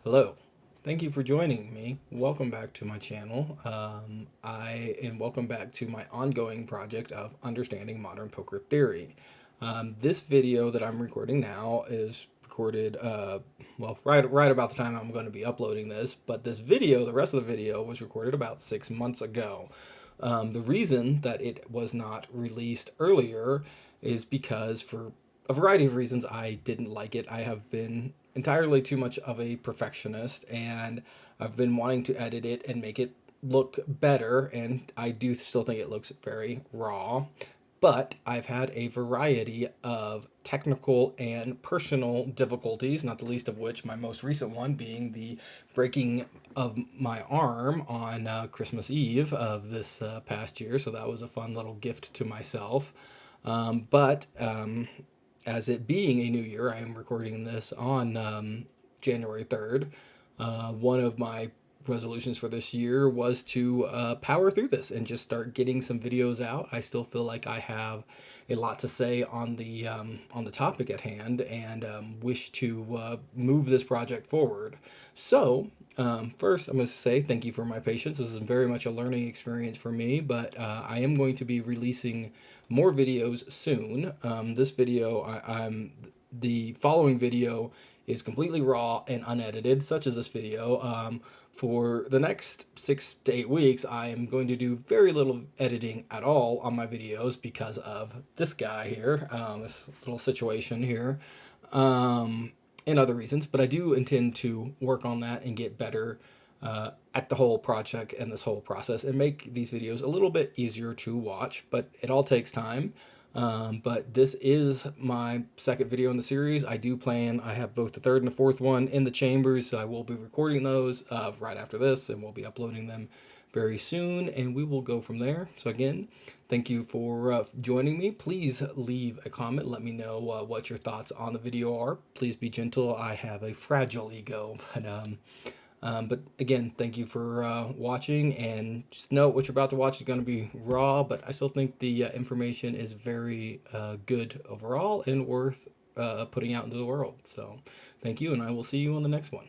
Hello. Thank you for joining me. Welcome back to my channel. Welcome back to my ongoing project of understanding modern poker theory. This video that I'm recording now is recorded, right about the time I'm going to be uploading this. But this video, the rest of the video, was recorded about 6 months ago. The reason that it was not released earlier is because, for a variety of reasons, I didn't like it. I have been entirely too much of a perfectionist, and I've been wanting to edit it and make it look better, and I do still think it looks very raw. But I've had a variety of technical and personal difficulties, not the least of which my most recent one being the breaking of my arm on Christmas Eve of this past year. So that was a fun little gift to myself. But as it being a new year, I am recording this on January 3rd. One of my resolutions for this year was to power through this and just start getting some videos out. I still feel like I have a lot to say on the topic at hand, and wish to move this project forward. So first, I'm going to say thank you for my patience. This is very much a learning experience for me, but I am going to be releasing more videos soon. This video, the following video is completely raw and unedited, such as this video. For the next 6 to 8 weeks, I am going to do very little editing at all on my videos because of this guy here, this little situation here, and other reasons. But I do intend to work on that and get better at the whole project and this whole process and make these videos a little bit easier to watch, but it all takes time. But this is my second video in the series. I have both the third and the fourth one in the chambers, so I will be recording those right after this, and we'll be uploading them very soon, and we will go from there. So again, thank you for joining me. Please leave a comment. Let me know what your thoughts on the video are. Please be gentle. I have a fragile ego, but again, thank you for watching, and just note what you're about to watch is going to be raw, but I still think the information is very good overall and worth putting out into the world. So thank you, and I will see you on the next one.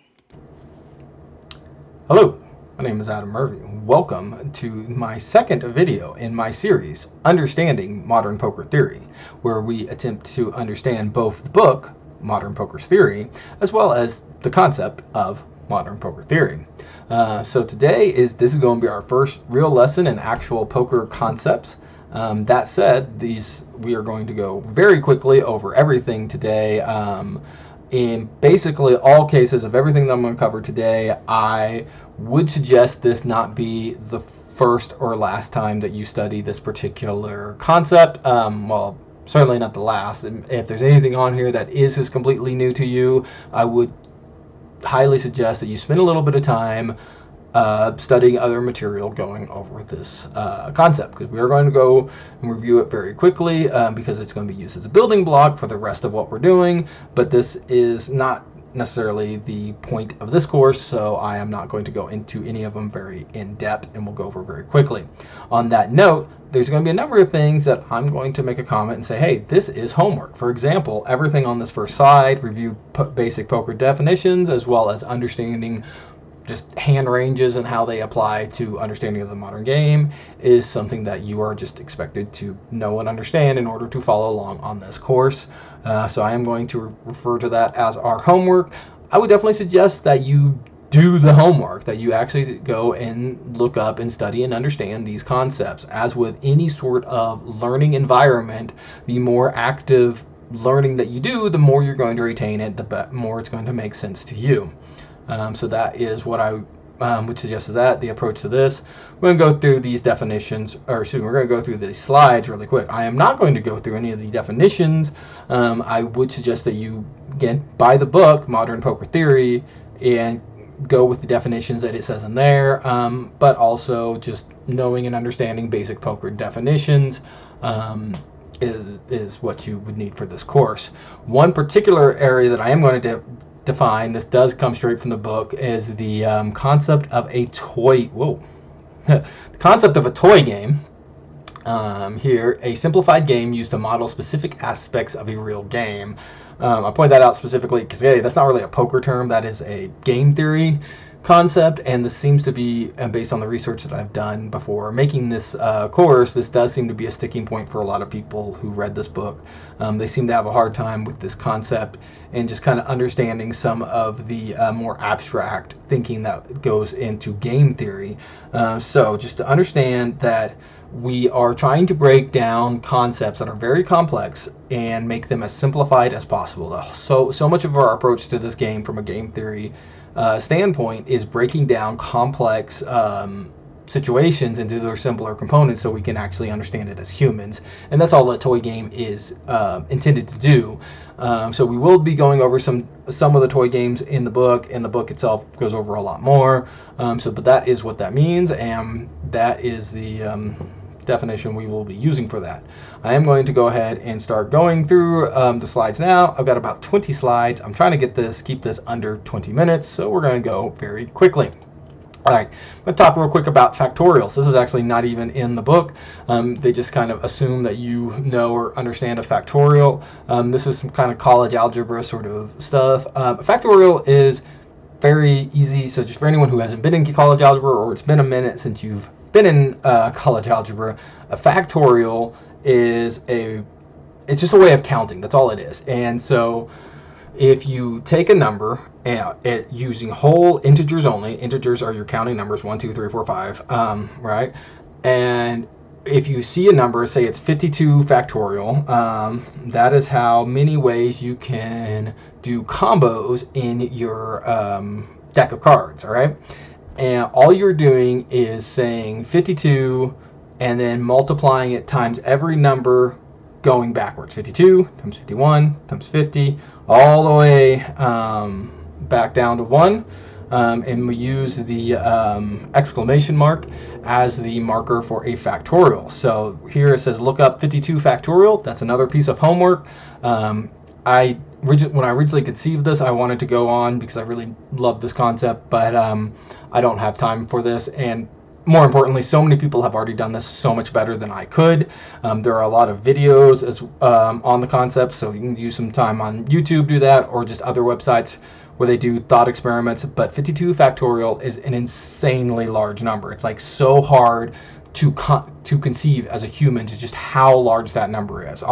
Hello, my name is Adam Murphy. Welcome to my second video in my series, Understanding Modern Poker Theory, where we attempt to understand both the book, Modern Poker's Theory, as well as the concept of modern poker theory. So this is going to be our first real lesson in actual poker concepts. That said, we are going to go very quickly over everything today. In basically all cases of everything that I'm going to cover today, I would suggest this not be the first or last time that you study this particular concept. Well, certainly not the last. If there's anything on here that is completely new to you, I would highly suggest that you spend a little bit of time studying other material going over this concept, because we are going to go and review it very quickly, because it's going to be used as a building block for the rest of what we're doing. But this is not necessarily the point of this course, so I am not going to go into any of them very in depth, and we'll go over very quickly. On that note, there's going to be a number of things that I'm going to make a comment and say, hey, this is homework. For example, everything on this first slide, review basic poker definitions, as well as understanding just hand ranges and how they apply to understanding of the modern game, is something that you are just expected to know and understand in order to follow along on this course. So I am going to refer to that as our homework. I would definitely suggest that you do the homework, that you actually go and look up and study and understand these concepts. As with any sort of learning environment, the more active learning that you do, the more you're going to retain it, the more it's going to make sense to you. So that is what I would suggest, is that the approach to this. We're going to go through these definitions, or excuse me, we're going to go through these slides really quick. I am not going to go through any of the definitions. I would suggest that you, again, buy the book, Modern Poker Theory, and go with the definitions that it says in there, but also just knowing and understanding basic poker definitions is what you would need for this course. One particular area that I am going to define, this does come straight from the book, is the concept of a toy. The concept of a toy game. Here, a simplified game used to model specific aspects of a real game. I point that out specifically because, hey, that's not really a poker term. That is a game theory concept, and this seems to be, based on the research that I've done before making this course, this does seem to be a sticking point for a lot of people who read this book. They seem to have a hard time with this concept and just kind of understanding some of the more abstract thinking that goes into game theory. So just to understand that we are trying to break down concepts that are very complex and make them as simplified as possible. So much of our approach to this game from a game theory standpoint is breaking down complex situations into their simpler components so we can actually understand it as humans. And that's all a toy game is intended to do. So we will be going over some of the toy games in the book, and the book itself goes over a lot more. But that is what that means, and that is the definition we will be using for that. I am going to go ahead and start going through the slides now. I've got about 20 slides. I'm trying to keep this under 20 minutes, so we're going to go very quickly. All right, I'm going to talk real quick about factorials. This is actually not even in the book. They just kind of assume that you know or understand a factorial. This is some kind of college algebra sort of stuff. A factorial is very easy, so just for anyone who hasn't been in college algebra or it's been a minute since you've been in college algebra, a factorial is it's just a way of counting. That's all it is. And so if you take a number and using whole integers only, integers are your counting numbers, 1, 2, 3, 4, 5, right? And if you see a number, say it's 52 factorial, that is how many ways you can do combos in your deck of cards, all right? And all you're doing is saying 52 and then multiplying it times every number going backwards. 52 times 51 times 50, all the way back down to 1. And we use the exclamation mark as the marker for a factorial. So here it says look up 52 factorial. That's another piece of homework. When I originally conceived this, I wanted to go on because I really love this concept, but I don't have time for this. And more importantly, so many people have already done this so much better than I could. There are a lot of videos on the concept, so you can use some time on YouTube, do that, or just other websites where they do thought experiments. But 52 factorial is an insanely large number. It's like so hard to conceive as a human to just how large that number is.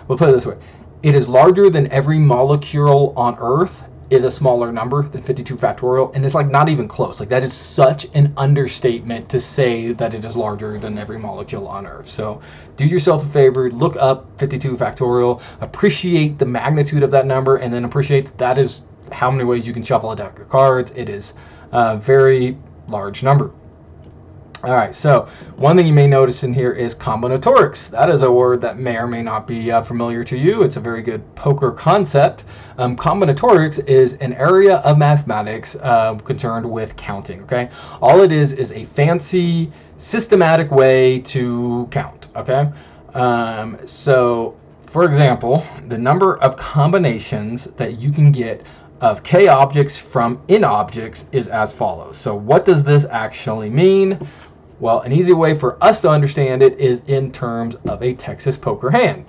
We'll put it this way. It is larger than every molecule on Earth is a smaller number than 52 factorial, and it's like not even close. Like that is such an understatement to say that it is larger than every molecule on Earth. So do yourself a favor, look up 52 factorial, appreciate the magnitude of that number, and then appreciate that is how many ways you can shuffle a deck of cards. It is a very large number. All right, so one thing you may notice in here is combinatorics. That is a word that may or may not be familiar to you. It's a very good poker concept. Combinatorics is an area of mathematics concerned with counting, okay? All it is a fancy, systematic way to count, okay? So, for example, the number of combinations that you can get of k objects from n objects is as follows. So what does this actually mean? Well, an easy way for us to understand it is in terms of a Texas poker hand.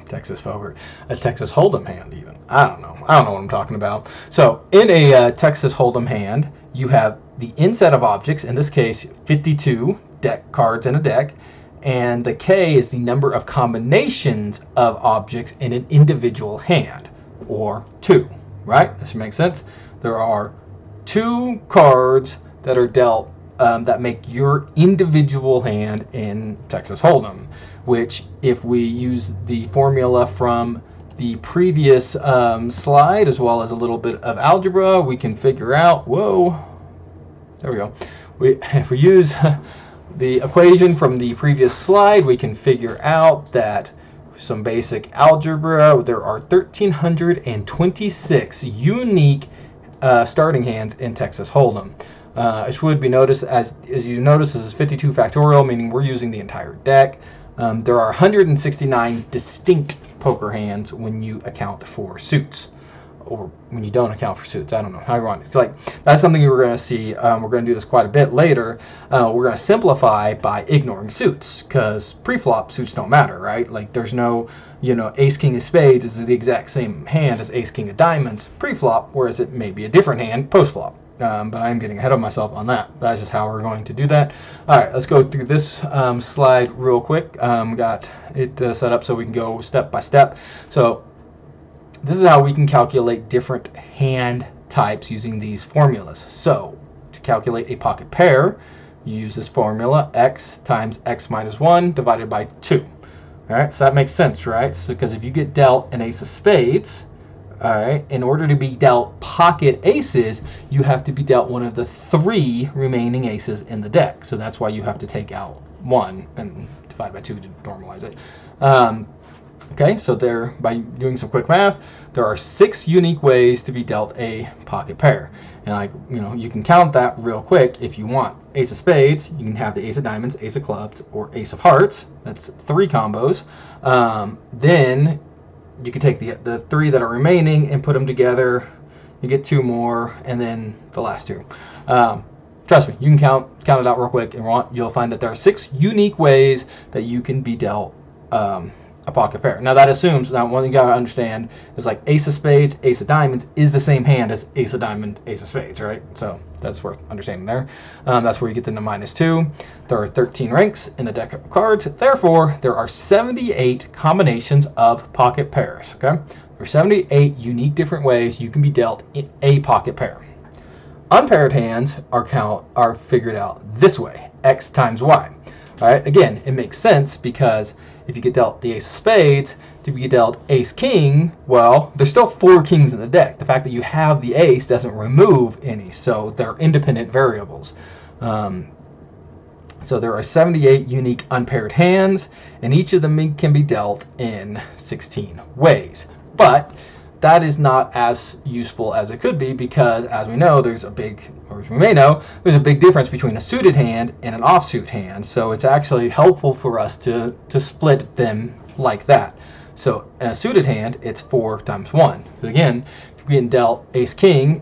Texas poker, a Texas Hold'em hand even. I don't know what I'm talking about. So in a Texas Hold'em hand, you have the n set of objects, in this case 52 deck cards in a deck, and the K is the number of combinations of objects in an individual hand, or 2, right? This makes sense. There are 2 cards that are dealt that make your individual hand in Texas Hold'em, which if we use the formula from the previous slide as well as a little bit of algebra, we can figure out, there we go. If we use the equation from the previous slide, we can figure out that some basic algebra, there are 1,326 unique starting hands in Texas Hold'em. It should be noticed, as you notice, this is 52 factorial, meaning we're using the entire deck. There are 169 distinct poker hands when you account for suits. or when you don't account for suits. I don't know how you want it. Like, that's something we're going to see. We're going to do this quite a bit later. We're going to simplify by ignoring suits, because pre-flop suits don't matter, right? Like, there's no, ace king of spades is the exact same hand as ace king of diamonds pre-flop, whereas it may be a different hand post-flop. But I'm getting ahead of myself on that. That's just how we're going to do that. All right, let's go through this slide real quick. Got it set up so we can go step by step. So this is how we can calculate different hand types using these formulas. So to calculate a pocket pair, you use this formula, x times x minus 1 divided by 2. All right, so that makes sense, right? So because if you get dealt an ace of spades, all right, in order to be dealt pocket aces, you have to be dealt one of the 3 remaining aces in the deck. So that's why you have to take out 1 and divide by 2 to normalize it. Okay, so there, by doing some quick math, there are 6 unique ways to be dealt a pocket pair. And you can count that real quick if you want. Ace of spades, you can have the ace of diamonds, ace of clubs, or ace of hearts. That's 3 combos. Then you can take the 3 that are remaining and put them together. You get 2 more, and then the last 2. Trust me, you can count it out real quick, and you'll find that there are 6 unique ways that you can be dealt a pocket pair. Now that assumes, one you gotta understand is like ace of spades, ace of diamonds is the same hand as ace of diamond, ace of spades, right? So that's worth understanding there. That's where you get the -2. There are 13 ranks in the deck of cards. Therefore, there are 78 combinations of pocket pairs, okay? There are 78 unique different ways you can be dealt a pocket pair. Unpaired hands are figured out this way, x times y. All right, again, it makes sense because if you get dealt the ace of spades, to be dealt ace king, well, there's still 4 kings in the deck. The fact that you have the ace doesn't remove any, so they're independent variables. So there are 78 unique unpaired hands, and each of them can be dealt in 16 ways. But that is not as useful as it could be because, as we know, as we may know, there's a big difference between a suited hand and an offsuit hand. So it's actually helpful for us to split them like that. So in a suited hand, it's 4 times 1. But again, if you're getting dealt ace king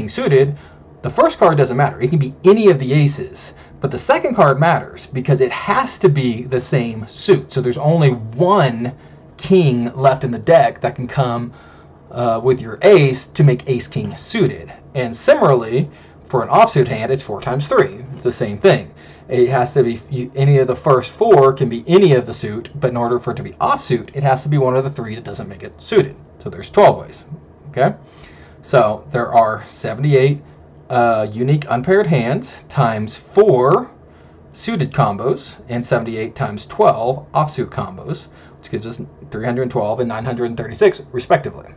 suited, the first card doesn't matter. It can be any of the aces. But the second card matters because it has to be the same suit. So there's only 1 king left in the deck that can come with your ace to make ace king suited. And similarly, for an offsuit hand, it's 4 times 3. It's the same thing. It has to be any of the first 4 can be any of the suit, but in order for it to be offsuit, it has to be one of the 3 that doesn't make it suited. So there's 12 ways. Okay, so there are 78 unique unpaired hands times 4 suited combos and 78 times 12 offsuit combos, which gives us 312 and 936 respectively,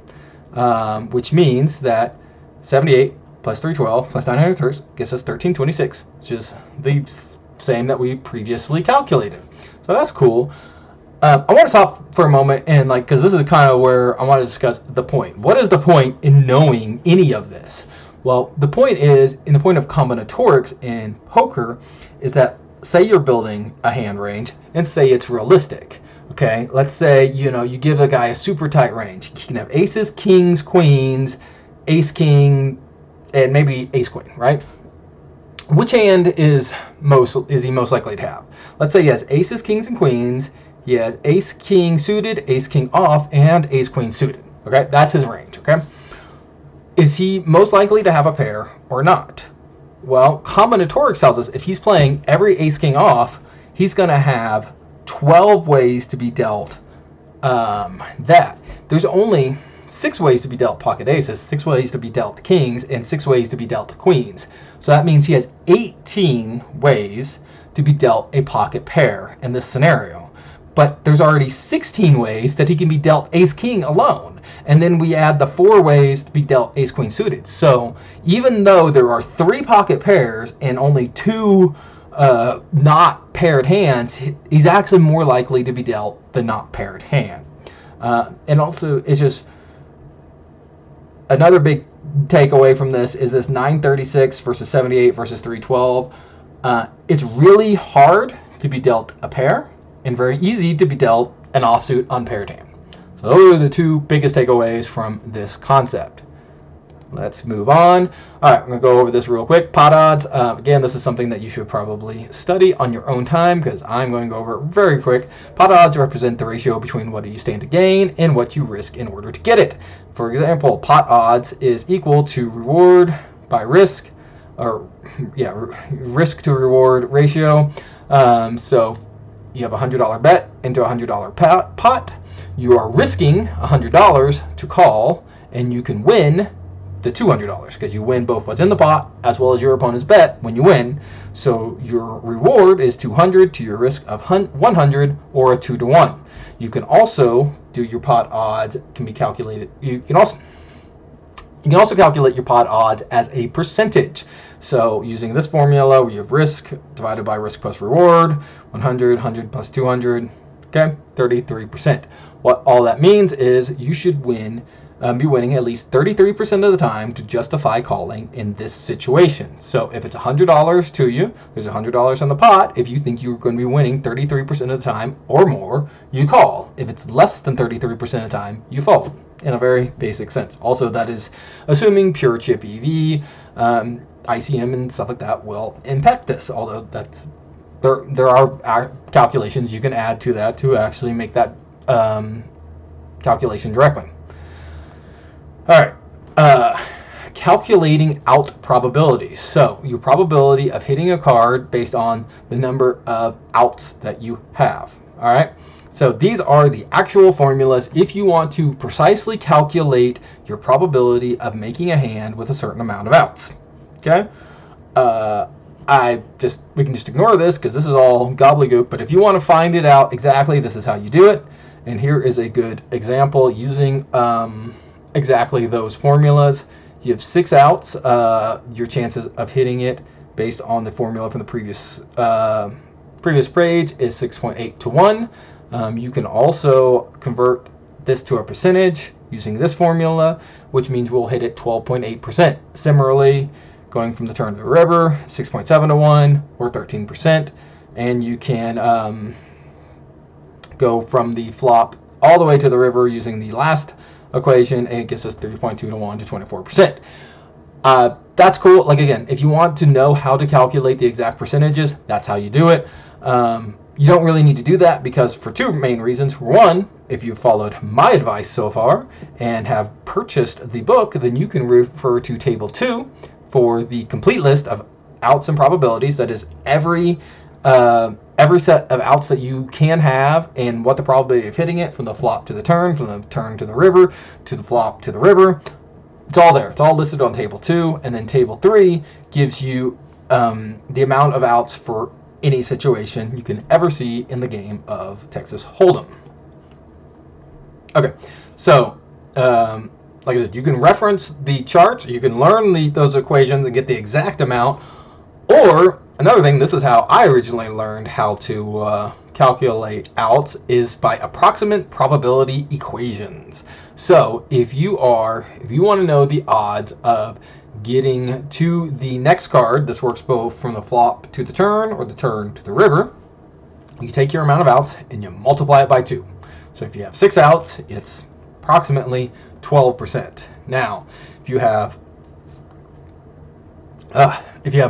which means that 78 plus 312 plus 936 gets us 1326, which is the same that we previously calculated. So that's cool. I want to stop for a moment and because this is kind of where I want to discuss the point. What is the point in knowing any of this? Well, the point is, in the point of combinatorics in poker, is that say you're building a hand range and say it's realistic. Okay, let's say you give a guy a super tight range. He can have aces, kings, queens, ace king, and maybe ace queen, right? Which hand is he most likely to have? Let's say he has aces, kings, and queens. He has ace king suited, ace king off, and ace queen suited. Okay, that's his range. Okay, is he most likely to have a pair or not? Well, combinatorics tells us if he's playing every ace king off, he's going to have 12 ways to be dealt that. There's only 6 ways to be dealt pocket aces, 6 ways to be dealt kings, and 6 ways to be dealt queens. So that means he has 18 ways to be dealt a pocket pair in this scenario. But there's already 16 ways that he can be dealt ace king alone. And then we add the 4 ways to be dealt ace queen suited. So even though there are 3 pocket pairs and only 2 not paired hands, he's actually more likely to be dealt the not paired hand. And also, it's just another big takeaway from this is this 936 versus 78 versus 312. It's really hard to be dealt a pair and very easy to be dealt an offsuit unpaired hand. So So those are the two biggest takeaways from this concept. Let's move on. All right, I'm going to go over this real quick. Pot odds. Again, this is something that you should probably study on your own time because I'm going to go over it very quick. Pot odds represent the ratio between what you stand to gain and what you risk in order to get it. For example, pot odds is equal to reward by risk, or risk to reward ratio. So you have a $100 bet into a $100 pot. You are risking $100 to call, and you can win the $200 because you win both what's in the pot as well as your opponent's bet when you win. So your reward is 200 to your risk of 100, or a 2-to-1. You can also do your pot odds can be calculated. You can also calculate your pot odds as a percentage. So using this formula, we have risk divided by risk plus reward, 100 plus 200, okay, 33%. What all that means is you should be winning at least 33% of the time to justify calling in this situation. So if it's $100 to you, there's $100 on the pot. If you think you're going to be winning 33% of the time or more, you call. If it's less than 33% of the time, you fold, in a very basic sense. Also, that is assuming pure chip EV, ICM and stuff like that will impact this, although there are calculations you can add to that to actually make that calculation directly. All right, calculating out probabilities. So your probability of hitting a card based on the number of outs that you have. All right, so these are the actual formulas if you want to precisely calculate your probability of making a hand with a certain amount of outs. Okay, we can just ignore this because this is all gobbledygook. But if you want to find it out exactly, this is how you do it. And here is a good example using exactly those formulas. You have 6 outs. Your chances of hitting it based on the formula from the previous page is 6.8 to 1. You can also convert this to a percentage using this formula, which means we'll hit it 12.8%. Similarly, going from the turn to the river, 6.7 to 1 or 13%. And you can go from the flop all the way to the river using the last equation, and it gives us 3.2 to 1 to 24%. That's cool. Like, again, if you want to know how to calculate the exact percentages, that's how you do it. You don't really need to do that because for 2 main reasons. One, if you followed my advice so far and have purchased the book, then you can refer to table 2 for the complete list of outs and probabilities. That is every set of outs that you can have and what the probability of hitting it from the flop to the turn, from the turn to the river, to the flop to the river. It's all there. It's all listed on table 2. And then table 3 gives you the amount of outs for any situation you can ever see in the game of Texas Hold'em. Okay, so like I said, you can reference the charts, you can learn those equations and get the exact amount. Or another thing, this is how I originally learned how to calculate outs, is by approximate probability equations. So if you want to know the odds of getting to the next card, this works both from the flop to the turn or the turn to the river, you take your amount of outs and you multiply it by 2. So if you have 6 outs, it's approximately 12%. Now, if you have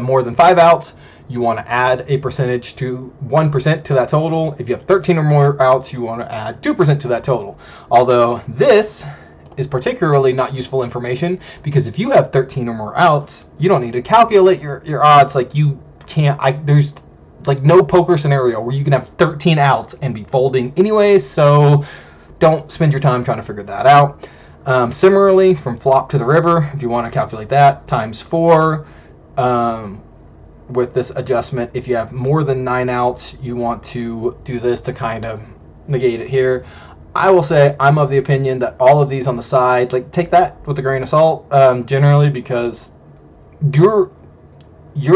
more than 5 outs, you want to add a percentage to 1% to that total. If you have 13 or more outs, you want to add 2% to that total. Although this is particularly not useful information because if you have 13 or more outs, you don't need to calculate your odds. Like, you can't. There's like no poker scenario where you can have 13 outs and be folding anyways. So don't spend your time trying to figure that out. Similarly, from flop to the river, if you want to calculate that, times 4. With this adjustment, if you have more than 9 outs, you want to do this to kind of negate it here. I will say I'm of the opinion that all of these on the side, like, take that with a grain of salt, generally, because your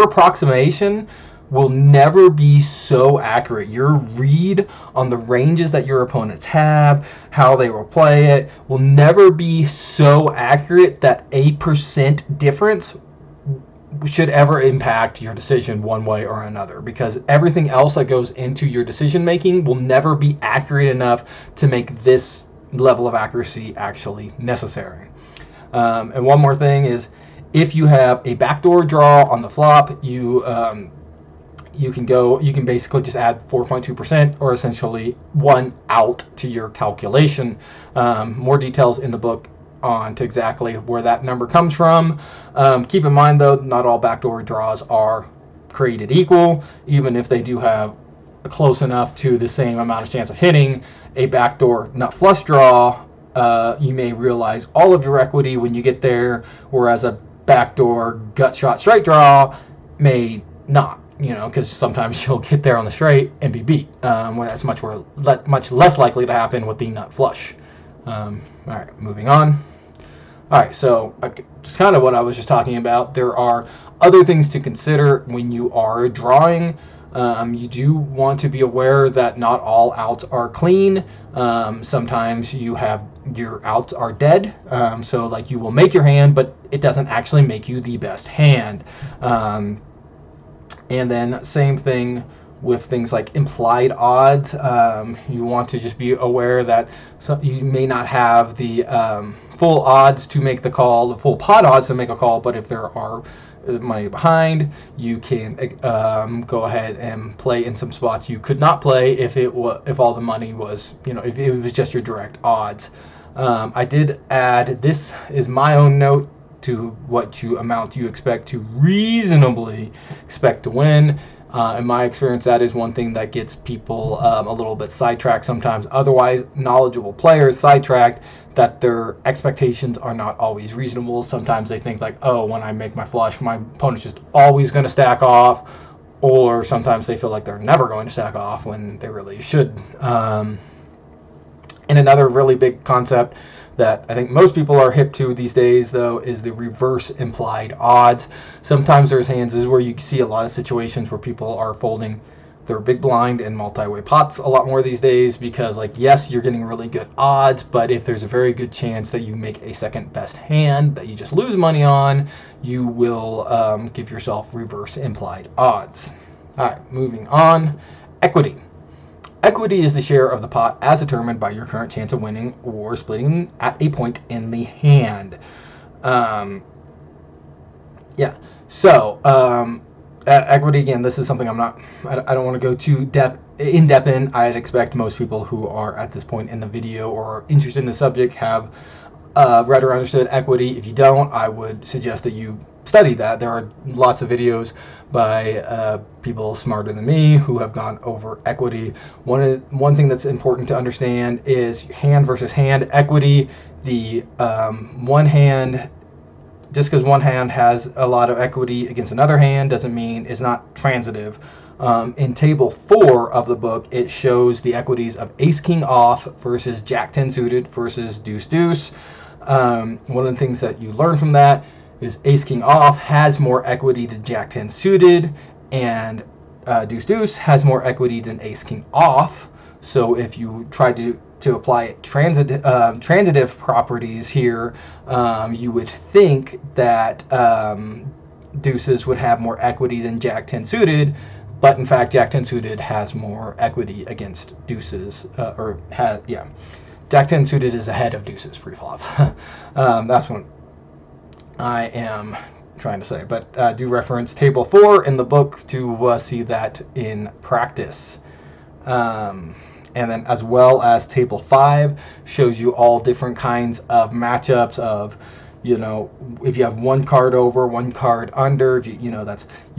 approximation will never be so accurate. Your read on the ranges that your opponents have, how they will play it, will never be so accurate that a % difference should ever impact your decision one way or another, because everything else that goes into your decision making will never be accurate enough to make this level of accuracy actually necessary. And one more thing is, if you have a backdoor draw on the flop, you can basically just add 4.2%, or essentially 1 out to your calculation. More details in the book on to exactly where that number comes from. Keep in mind though, not all backdoor draws are created equal. Even if they do have close enough to the same amount of chance of hitting a backdoor nut flush draw, you may realize all of your equity when you get there, whereas a backdoor gut shot straight draw may not, because sometimes you'll get there on the straight and be beat, where that's much less likely to happen with the nut flush. All right, moving on. All right, so just kind of what I was just talking about. There are other things to consider when you are drawing. You do want to be aware that not all outs are clean. Sometimes your outs are dead. So like you will make your hand, but it doesn't actually make you the best hand. And then same thing with things like implied odds. You want to just be aware that you may not have the full odds to make the call, the full pot odds to make a call, but if there are money behind, you can go ahead and play in some spots you could not play if all the money was, if it was just your direct odds. I did add, this is my own note to what amount you expect to reasonably expect to win. In my experience, that is one thing that gets people a little bit sidetracked sometimes. Otherwise knowledgeable players sidetracked, that their expectations are not always reasonable. Sometimes they think like, oh, when I make my flush, my opponent's just always going to stack off, or sometimes they feel like they're never going to stack off when they really should. And another really big concept that I think most people are hip to these days, though, is the reverse implied odds. Sometimes there's hands, this is where you see a lot of situations where people are folding their big blind and multi-way pots a lot more these days, because like, yes, you're getting really good odds, but if there's a very good chance that you make a second best hand that you just lose money on, you will give yourself reverse implied odds. All right, moving on. Equity. Equity is the share of the pot as determined by your current chance of winning or splitting at a point in the hand. Equity, again, this is something I don't want to go too in depth in. I'd expect most people who are at this point in the video or are interested in the subject have read or understood equity. If you don't, I would suggest that you study that. There are lots of videos by people smarter than me who have gone over equity. One thing that's important to understand is hand versus hand equity. The one hand, just because one hand has a lot of equity against another hand doesn't mean it's not transitive. In table 4 of the book, it shows the equities of ace king off versus jack 10 suited versus deuce deuce. One of the things that you learn from that is ace king off has more equity than jack 10 suited, and deuce deuce has more equity than ace king off. So if you try to apply transitive properties here, you would think that deuces would have more equity than jack 10 suited, but in fact jack 10 suited has more equity against deuces, jack 10 suited is ahead of deuces pre-flop. That's what I am trying to say, but do reference table 4 in the book to see that in practice. And then as well as table 5 shows you all different kinds of matchups of, if you have one card over, one card under, if you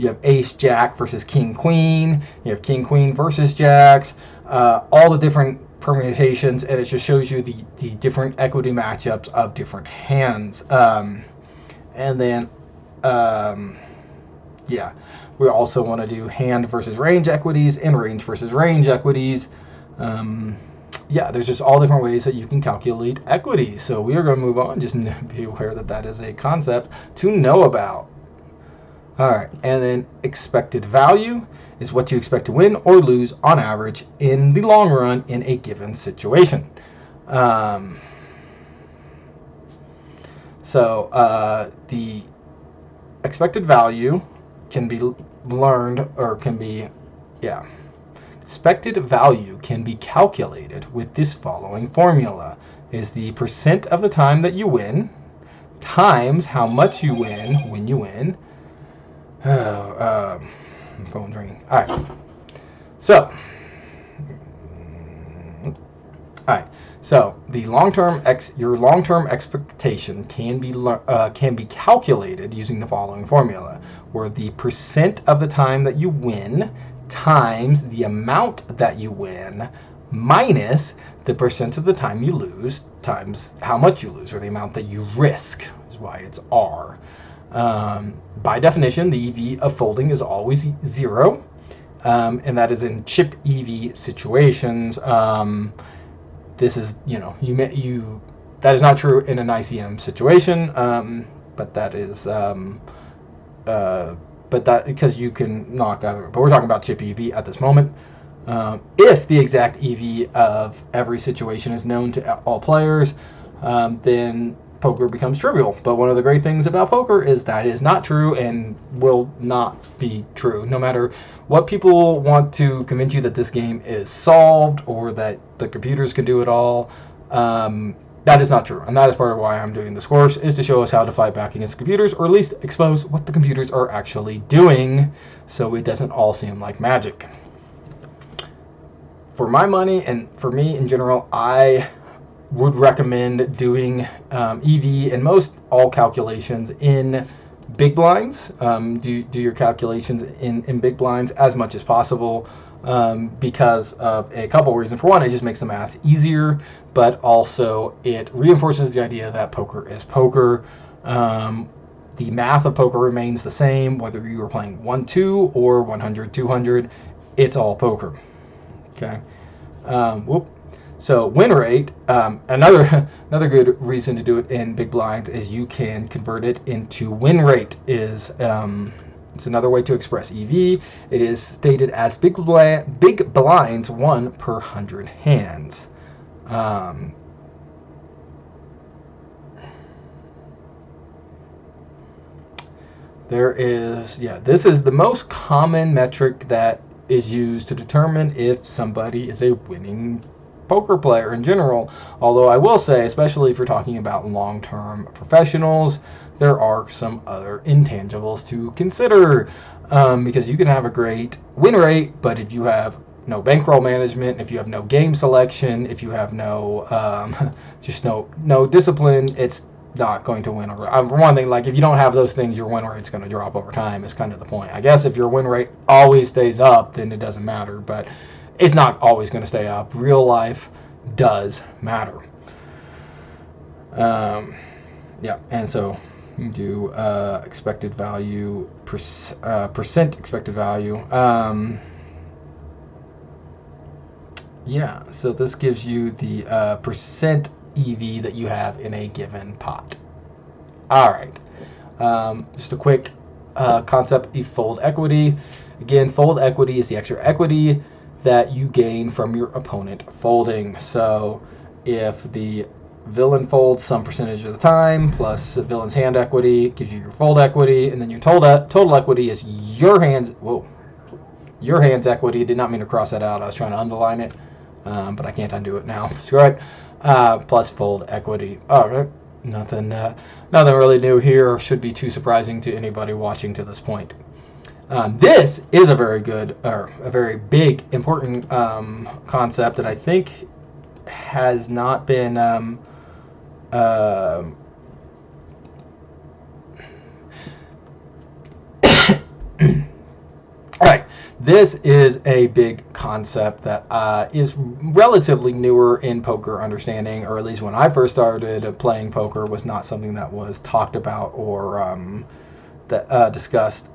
have ace jack versus king queen, you have king queen versus jacks, all the different permutations, and it just shows you the different equity matchups of different hands. And then we also want to do hand versus range equities and range versus range equities. There's just all different ways that you can calculate equity. So we are going to move on. Just be aware that that is a concept to know about. All right, and then expected value is what you expect to win or lose on average in the long run in a given situation. The expected value can be learned, or expected value can be calculated with this following formula. is the percent of the time that you win times how much you win when you win. Phone's ringing. All right. So, the your long-term expectation can be calculated using the following formula, where the percent of the time that you win times the amount that you win minus the percent of the time you lose times how much you lose, or the amount that you risk, is why it's R. By definition, the EV of folding is always 0, and that is in chip EV situations. This is, that is not true in an ICM situation, but that is, because you can knock out, but we're talking about chip EV at this moment. If the exact EV of every situation is known to all players, then poker becomes trivial. But one of the great things about poker is that is not true and will not be true. No matter what people want to convince you that this game is solved or that the computers can do it all, that is not true. And that is part of why I'm doing this course, is to show us how to fight back against computers, or at least expose what the computers are actually doing, so it doesn't all seem like magic. For my money, and for me in general, I would recommend doing EV and most all calculations in big blinds. Do your calculations in big blinds as much as possible, because of a couple reasons. For one, it just makes the math easier, but also it reinforces the idea that poker is poker. The math of poker remains the same, whether you are playing 1-2 or 100-200. It's all poker. Okay. So win rate, another good reason to do it in big blinds is you can convert it into win rate. It's another way to express EV. It is stated as big blinds won per 100 hands. This is the most common metric that is used to determine if somebody is a winning poker player in general. Although I will say, especially if you're talking about long-term professionals, there are some other intangibles to consider, because you can have a great win rate, but if you have no bankroll management, if you have no game selection, if you have no no discipline, it's not going to win. For one thing, like if you don't have those things, your win rate's going to drop over time, is kind of the point. I guess if your win rate always stays up, then it doesn't matter, but it's not always going to stay up. Real life does matter. And so you do expected value, percent expected value. So this gives you the percent EV that you have in a given pot. All right. Just a quick concept of fold equity. Again, fold equity is the extra equity that you gain from your opponent folding. So if the villain folds some percentage of the time plus the villain's hand equity, gives you your fold equity, and then your total equity is your hand's equity. Did not mean to cross that out. I was trying to underline it, but I can't undo it now. Screw it. Plus fold equity. Okay, nothing really new here. Should be too surprising to anybody watching to this point. This is a very good, or a very big, important concept that I think has not been all right. This is a big concept that is relatively newer in poker understanding, or at least when I first started playing poker, was not something that was talked about or discussed.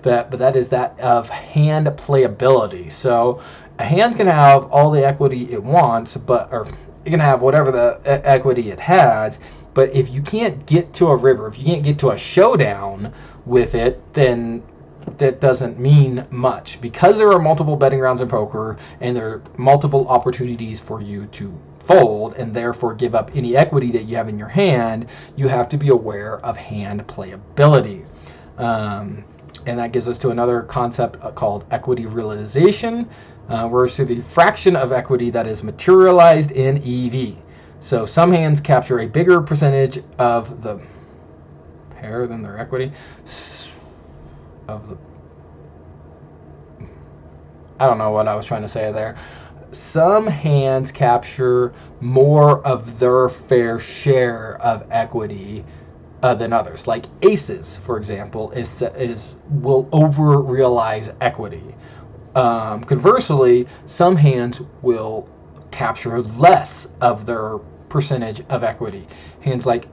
That is that of hand playability. So a hand can have all the equity it wants, or it can have whatever the equity it has, but if you can't get to a river, if you can't get to a showdown with it, then that doesn't mean much. Because there are multiple betting rounds in poker, and there are multiple opportunities for you to fold and therefore give up any equity that you have in your hand, you have to be aware of hand playability. And that gives us to another concept called equity realization. refers to the fraction of equity that is materialized in EV. So some hands capture a bigger percentage of the pair than their equity. I don't know what I was trying to say there. Some hands capture more of their fair share of equity than others. Like aces, for example, will over realize equity. Conversely, some hands will capture less of their percentage of equity. Hands like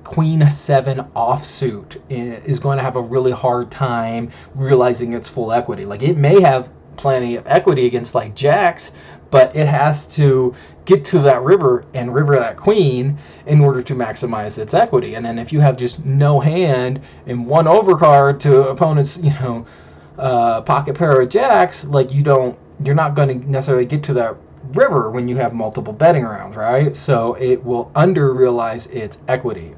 Queen 7 offsuit is going to have a really hard time realizing its full equity. Like it may have plenty of equity against like jacks, but it has to get to that river and river that queen in order to maximize its equity. And then if you have just no hand and one overcard to opponent's pocket pair of jacks, like you're not going to necessarily get to that river when you have multiple betting rounds, right? So it will under realize its equity.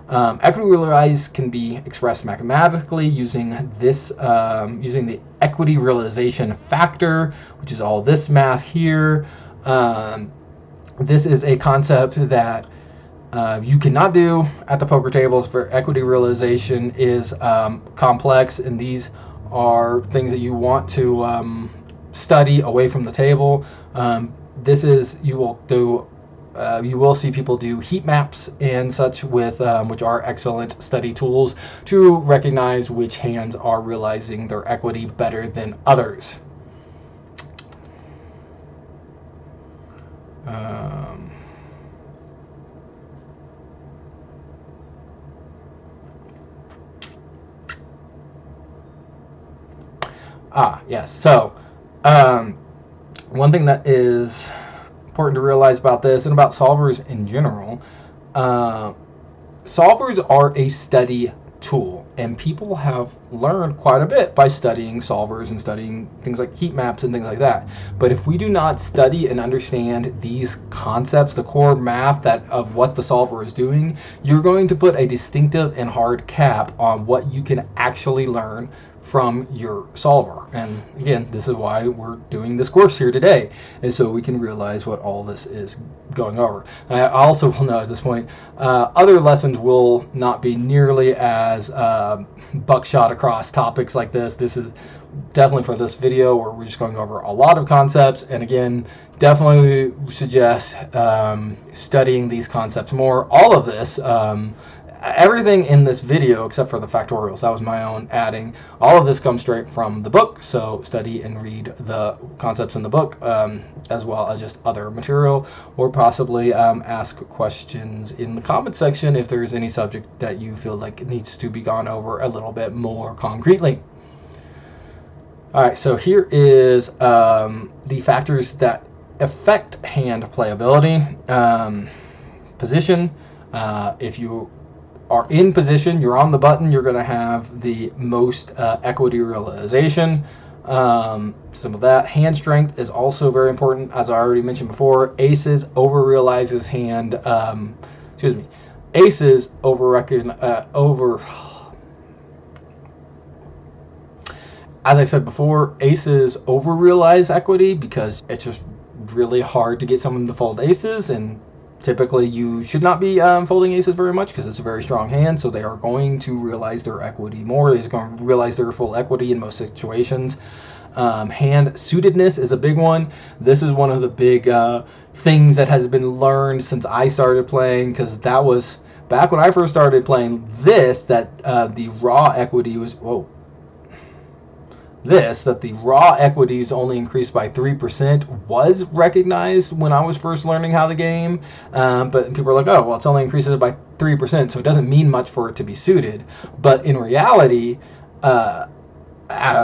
Equity realized can be expressed mathematically using the equity realization factor, which is all this math here. This is a concept that you cannot do at the poker tables. For equity realization is complex, and these are things that you want to study away from the table. You will see people do heat maps and such with which are excellent study tools to recognize which hands are realizing their equity better than others. Yes. So, one thing that is important to realize about this and about solvers in general, solvers are a study tool, and people have learned quite a bit by studying solvers and studying things like heat maps and things like that. But if we do not study and understand these concepts, the core math of what the solver is doing, you're going to put a distinctive and hard cap on what you can actually learn from your solver. And again, this is why we're doing this course here today, is so we can realize what all this is going over. And I also will note at this point, other lessons will not be nearly as buckshot across topics like this. This is definitely for this video where we're just going over a lot of concepts, and again, definitely suggest studying these concepts more. All of this, everything in this video except for the factorials, that was my own adding, all of this comes straight from the book, so study and read the concepts in the book, as well as just other material, or possibly ask questions in the comment section if there's any subject that you feel like needs to be gone over a little bit more concretely. Alright, so here is the factors that affect hand playability. Position. If you are in position, you're on the button, you're going to have the most equity realization. Some of that. Hand strength is also very important, as I already mentioned before. Aces over realizes hand. Aces as I said before, aces over realize equity because it's just really hard to get someone to fold aces, and typically you should not be folding aces very much because it's a very strong hand, so they are going to realize their equity more. They're going to realize their full equity in most situations. Hand suitedness is a big one. This is one of the big things that has been learned since I started playing, because that was back when I first started playing this, that the raw equity was, that the raw equities only increased by 3% was recognized when I was first learning how the game, but people are like, oh, well, it's only increases by 3%, so it doesn't mean much for it to be suited. But in reality,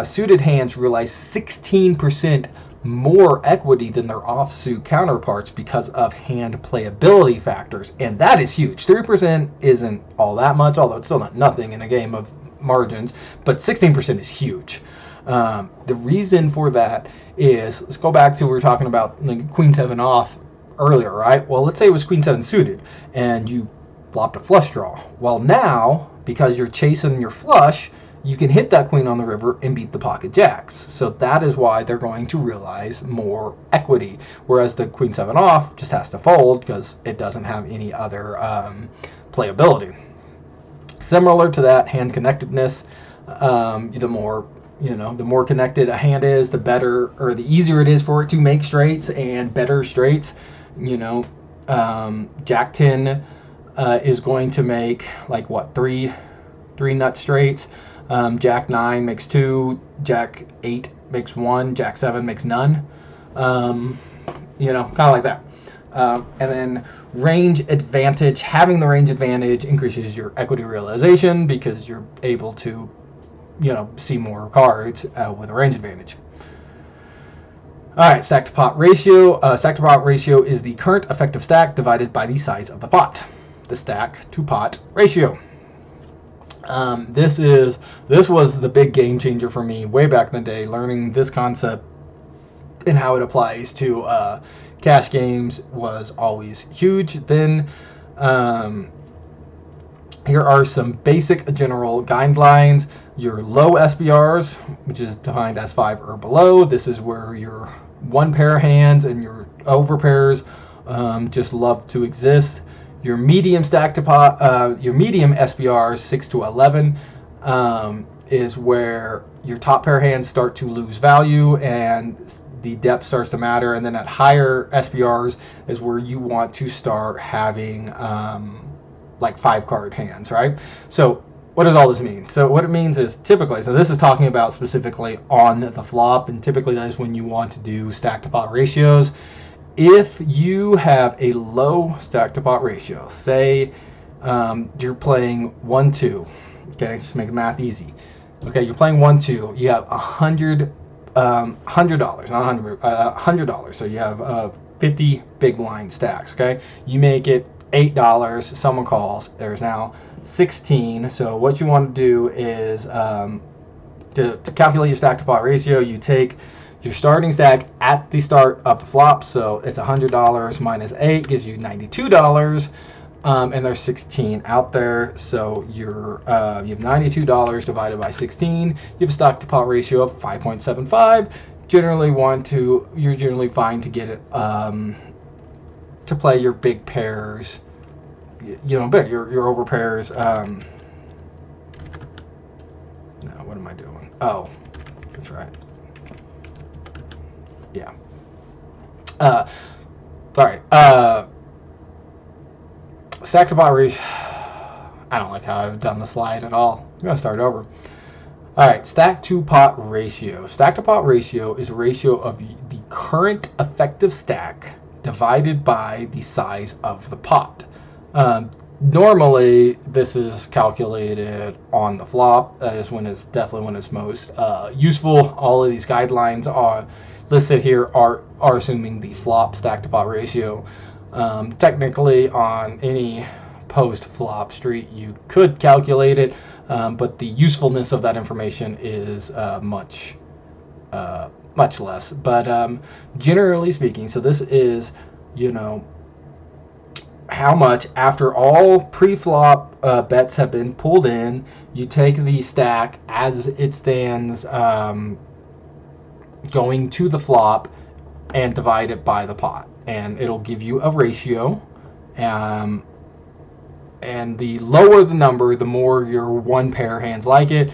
suited hands realize 16% more equity than their offsuit counterparts because of hand playability factors, and that is huge. 3% isn't all that much, although it's still not nothing in a game of margins, but 16% is huge. The reason for that is, let's go back to, we were talking about like Queen 7 off earlier, right? Well, let's say it was Queen 7 suited and you flopped a flush draw. Well, now, because you're chasing your flush, you can hit that queen on the river and beat the pocket jacks. So that is why they're going to realize more equity, whereas the queen 7 off just has to fold because it doesn't have any other playability. Similar to that, hand connectedness, the more connected a hand is, the better, or the easier it is for it to make straights and better straights. Jack 10 is going to make like what, three nut straights. Jack 9 makes 2, Jack 8 makes 1, Jack 7 makes none. Kind of like that. And then range advantage. Having the range advantage increases your equity realization because you're able to, see more cards with a range advantage. All right, stack to pot ratio. Stack to pot ratio is the current effective stack divided by the size of the pot. The stack to pot ratio. This was the big game changer for me way back in the day, learning this concept and how it applies to cash games was always huge. Then here are some basic general guidelines. Your low SBRs, which is defined as 5 or below. This is where your one pair hands and your over pairs just love to exist. Your medium stack to pot, your medium SBRs 6 to 11 is where your top pair hands start to lose value and the depth starts to matter. And then at higher SBRs is where you want to start having like 5 card hands, right? So what does all this mean? So what it means is typically, so this is talking about specifically on the flop, and typically that is when you want to do stack to pot ratios. If you have a low stack to pot ratio, say you're playing 1-2, okay, just make the math easy. Okay, you're playing 1-2, you have $100, not $100, so you have 50 big blind stacks, okay? You make it $8, someone calls, there's now 16, so what you want to do is to calculate your stack to pot ratio, you take your starting stack at the start of the flop, so it's $100 minus 8 gives you $92, and there's 16 out there, so you have $92 divided by 16. You have a stack to pot ratio of 5.75. You're generally fine to get it to play your big pairs, big your over pairs. No, what am I doing? Oh, that's right. Yeah. Sorry. Stack to pot ratio. I don't like how I've done the slide at all. I'm gonna start over. All right, stack to pot ratio. Stack to pot ratio is a ratio of the current effective stack divided by the size of the pot. Normally, this is calculated on the flop. That is definitely when it's most useful. All of these guidelines are listed here are assuming the flop stack to pot ratio. Technically, on any post-flop street, you could calculate it, but the usefulness of that information is much less. But generally speaking, so this is, how much after all pre-flop bets have been pulled in, you take the stack as it stands going to the flop and divide it by the pot, and it'll give you a ratio, and the lower the number, the more your one pair hands like it.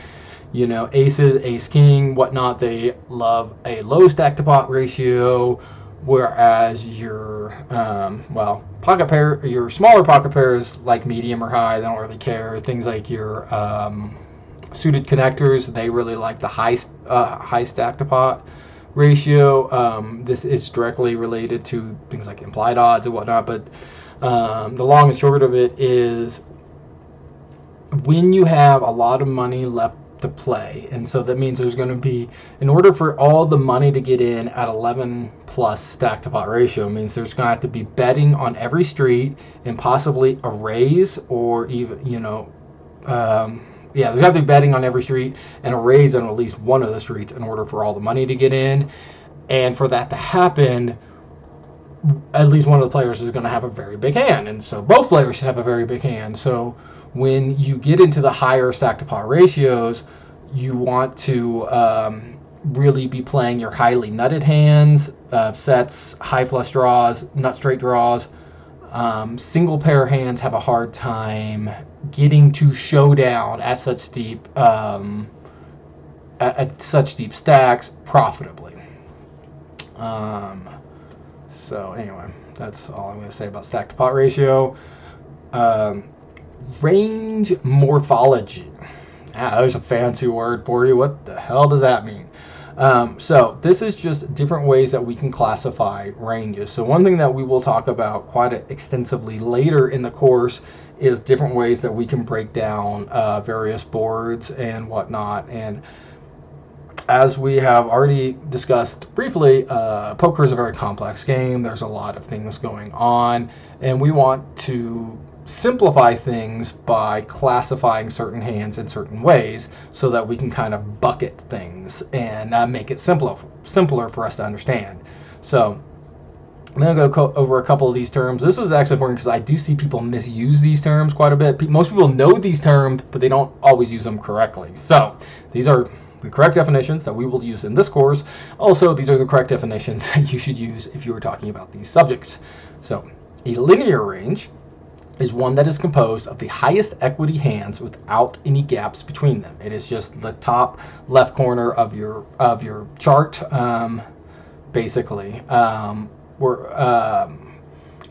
Aces, ace king, whatnot, they love a low stack to pot ratio, whereas your pocket pair, your smaller pocket pairs like medium or high, they don't really care. Things like your suited connectors, they really like the high stack to pot ratio. This is directly related to things like implied odds and whatnot, but the long and short of it is when you have a lot of money left to play, and so that means there's going to be, in order for all the money to get in at 11 plus stack to pot ratio, means there's going to have to be betting on every street and possibly a raise, or even there's got to be betting on every street and a raise on at least one of the streets in order for all the money to get in. And for that to happen, at least one of the players is going to have a very big hand, and so both players should have a very big hand. So when you get into the higher stack to pot ratios, you want to really be playing your highly nutted hands, sets, high flush draws, nut straight draws. Single pair hands have a hard time getting to showdown at such deep stacks profitably. So anyway, that's all I'm going to say about stack to pot ratio. Range morphology. There's a fancy word for you. What the hell does that mean? So this is just different ways that we can classify ranges. So one thing that we will talk about quite extensively later in the course is different ways that we can break down various boards and whatnot. And as we have already discussed briefly, poker is a very complex game. There's a lot of things going on, and we want to simplify things by classifying certain hands in certain ways so that we can kind of bucket things and make it simpler for us to understand. So I'm going to go over a couple of these terms. This is actually important because I do see people misuse these terms quite a bit. Most people know these terms, but they don't always use them correctly. So these are the correct definitions that we will use in this course. Also, these are the correct definitions that you should use if you were talking about these subjects. So a linear range is one that is composed of the highest equity hands without any gaps between them. It is just the top left corner of your chart, basically.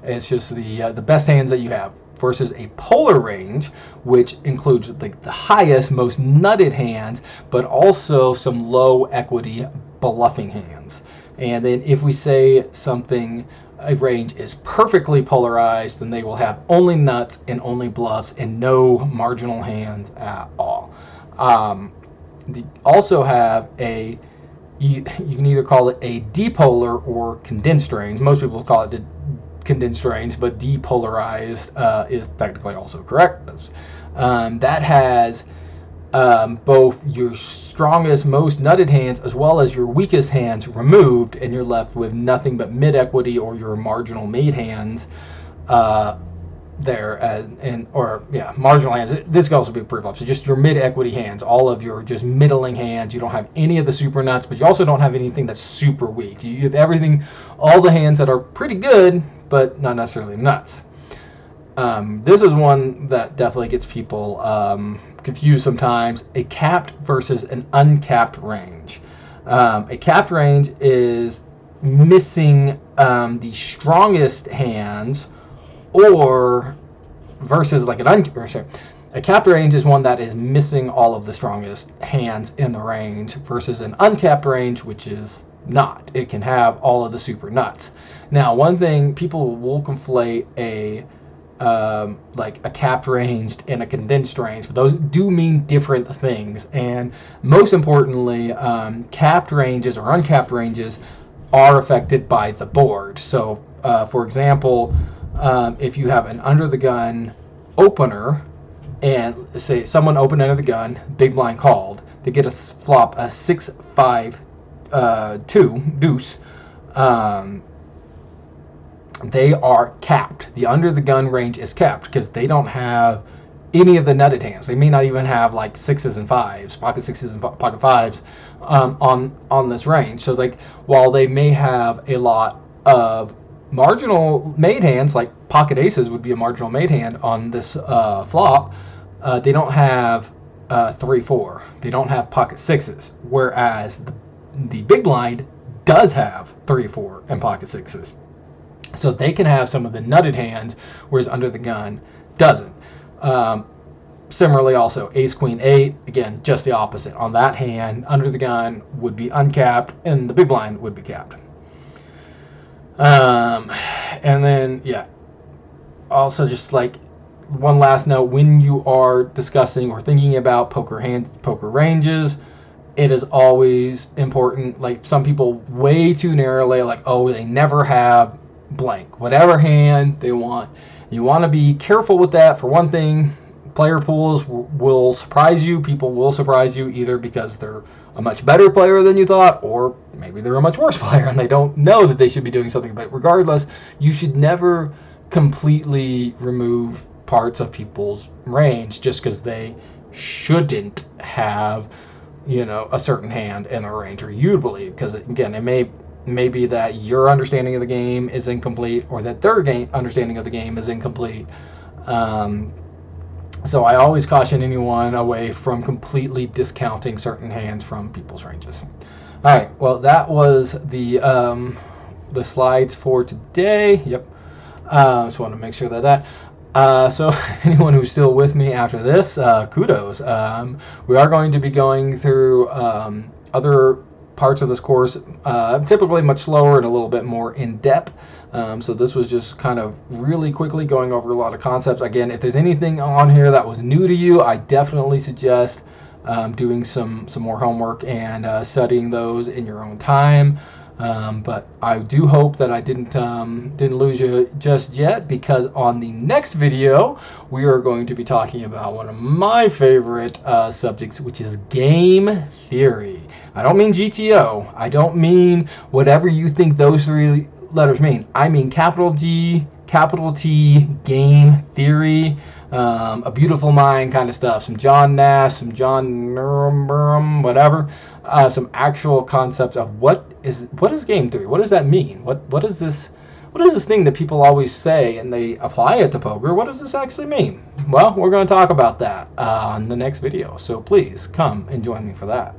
It's just the best hands that you have. Versus a polar range, which includes like the highest, most nutted hands, but also some low equity bluffing hands. And then if we say a range is perfectly polarized, then they will have only nuts and only bluffs and no marginal hands at all. They also have you can either call it a dipolar or condensed range. Most people call it condensed range, but depolarized is technically also correct. That has both your strongest, most nutted hands as well as your weakest hands removed, and you're left with nothing but mid-equity or your marginal made hands marginal hands. This could also be pre-flop. So just your mid-equity hands, all of your just middling hands. You don't have any of the super nuts, but you also don't have anything that's super weak. You have everything, all the hands that are pretty good, but not necessarily nuts. This is one that definitely gets people confused sometimes. A capped versus an uncapped range. A capped range is missing the strongest hands, or versus like a capped range is one that is missing all of the strongest hands in the range, versus an uncapped range, which is not. It can have all of the super nuts. Now, one thing, people will conflate a capped range and a condensed range, but those do mean different things. And most importantly, capped ranges or uncapped ranges are affected by the board. So, for example, if you have an under the gun opener, and say someone opened under the gun, big blind called, they get a flop a 6-5-2 deuce. They are capped. The under the gun range is capped because they don't have any of the nutted hands. They may not even have like sixes and fives, pocket sixes and pocket fives on this range. So like while they may have a lot of marginal made hands, like pocket aces would be a marginal made hand on this flop, they don't have 3-4. They don't have pocket sixes, whereas the big blind does have 3-4 and pocket sixes. So they can have some of the nutted hands, whereas under the gun doesn't. Similarly, also ace queen 8, again, just the opposite. On that hand, under the gun would be uncapped, and the big blind would be capped. And then, yeah, also just like one last note, when you are discussing or thinking about poker ranges, it is always important. Like some people way too narrowly, like, oh, they never have blank, whatever hand they want. You want to be careful with that. For one thing, player pools will surprise you. People will surprise you either because they're a much better player than you thought, or maybe they're a much worse player and they don't know that they should be doing something. But regardless, you should never completely remove parts of people's range just because they shouldn't have a certain hand in a range, or you'd believe, because again, it may be that your understanding of the game is incomplete, or that their understanding of the game is incomplete. So I always caution anyone away from completely discounting certain hands from people's ranges. All right, well, that was the slides for today. Yep. Just want to make sure so anyone who's still with me after this, kudos. We are going to be going through other parts of this course, typically much slower and a little bit more in depth. So this was just kind of really quickly going over a lot of concepts. Again, if there's anything on here that was new to you, I definitely suggest doing some more homework and studying those in your own time. But I do hope that I didn't lose you just yet, because on the next video we are going to be talking about one of my favorite subjects, which is game theory. I don't mean GTO. I don't mean whatever you think those three letters mean. I mean capital G, capital T, game theory. A Beautiful Mind kind of stuff. Some John Nash, some John Nuremberg, whatever. Some actual concepts of what is game theory? What does that mean? What is this thing that people always say and they apply it to poker? What does this actually mean? Well, we're going to talk about that on the next video. So please come and join me for that.